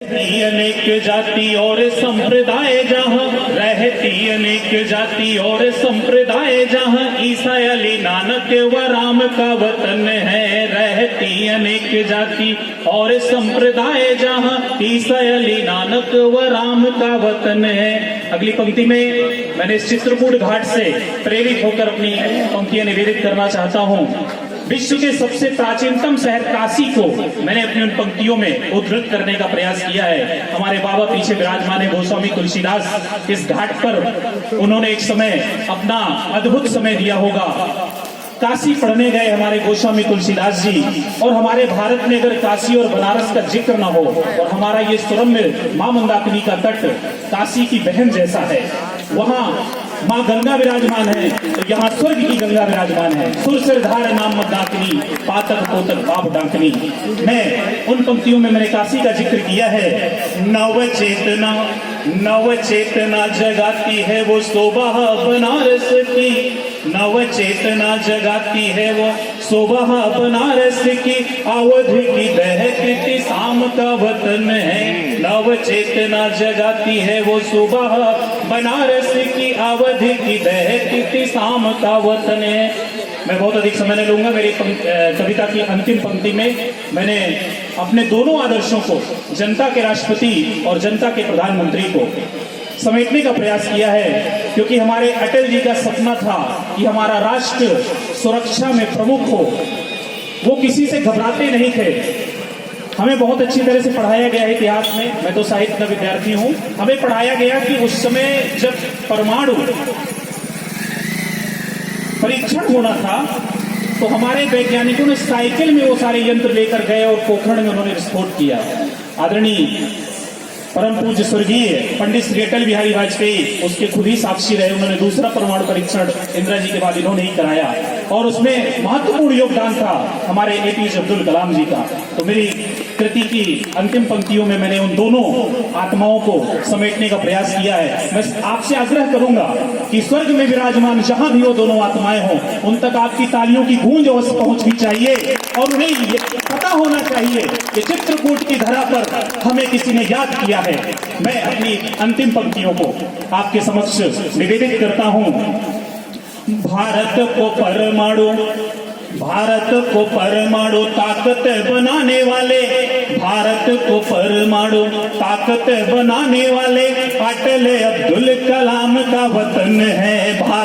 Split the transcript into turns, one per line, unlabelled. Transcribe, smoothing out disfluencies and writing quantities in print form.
अनेक जाति और संप्रदाय जहाँ रहती, अनेक जाति और संप्रदाय जहाँ ईसा अली नानक व राम का वतन है। रहती अनेक जाति और संप्रदाय जहाँ ईसा अली नानक व राम का वतन है। अगली पंक्ति में मैंने इस चित्रकूट घाट से प्रेरित होकर अपनी पंक्तियां निवेदित करना चाहता हूँ। विश्व के सबसे प्राचीनतम शहर काशी को मैंने अपनी उन पंक्तियों में उद्धृत करने का प्रयास किया है। हमारे बाबा पीछे विराजमान है गोस्वामी तुलसीदास। इस घाट पर उन्होंने एक समय अपना अद्भुत समय दिया होगा। काशी पढ़ने गए हमारे गोस्वामी तुलसीदास जी, और हमारे भारत में अगर काशी और बनारस का जिक्र ना हो और हमारा ये सुरम्य मां मंदाकिनी का तट काशी की बहन जैसा है, वहाँ माँ गंगा विराजमान है, तो यहाँ स्वर्ग की गंगा विराजमान है। सुर सिरधार नाम मंदाकिनी, पातक पोतक बाप डाकनी। मैं उन पंक्तियों में मैंने काशी का जिक्र किया है। नव चेतना जगाती है वो शोभा बनारस की, नव चेतना जगाती है वो शोभा बनारस की, अवध की दहकती शाम का वतन है। नव चेतना जगाती है वो शोभा बनारस की, अवध की दहकती शाम का वतन है। मैं बहुत अधिक समय नहीं लूंगा। मेरी कविता की अंतिम पंक्ति में मैंने अपने दोनों आदर्शों को, जनता के राष्ट्रपति और जनता के प्रधानमंत्री को, समेटने का प्रयास किया है, क्योंकि हमारे अटल जी का सपना था कि हमारा राष्ट्र सुरक्षा में प्रमुख हो। वो किसी से घबराते नहीं थे। हमें बहुत अच्छी तरह से पढ़ाया गया है इतिहास में। मैं तो साहित्य का विद्यार्थी हूँ। हमें पढ़ाया गया कि उस समय जब परमाणु परीक्षण होना था तो हमारे वैज्ञानिकों ने साइकिल में वो सारे यंत्र लेकर गए और पोखरण में उन्होंने विस्फोट किया। आदरणीय परम पूज्य स्वर्गीय पंडित श्री अटल बिहारी वाजपेयी उसके खुद ही साक्षी रहे। उन्होंने दूसरा परमाणु परीक्षण इंदिरा जी के बाद इन्होंने ही कराया, और उसमें महत्वपूर्ण योगदान था हमारे एपीजे अब्दुल कलाम जी का। तो मेरी कृति की अंतिम पंक्तियों में मैंने उन दोनों आत्माओं को समेटने का प्रयास किया है। मैं आपसे आग्रह करूंगा कि स्वर्ग में विराजमान जहां भी वो दोनों आत्माएं हों, उन तक आपकी तालियों की गूंज अवश्य पहुंचनी चाहिए, और उन्हें ये पता होना चाहिए कि चित्रकूट की धरा पर हमें किसी ने याद किया है। मैं अपनी अंतिम पंक्तियों को आपके समक्ष निवेदित करता हूं। भारत को परमाणु ताकत बनाने वाले, भारत को परमाणु ताकत बनाने वाले अटल अब्दुल कलाम का वतन है भारत।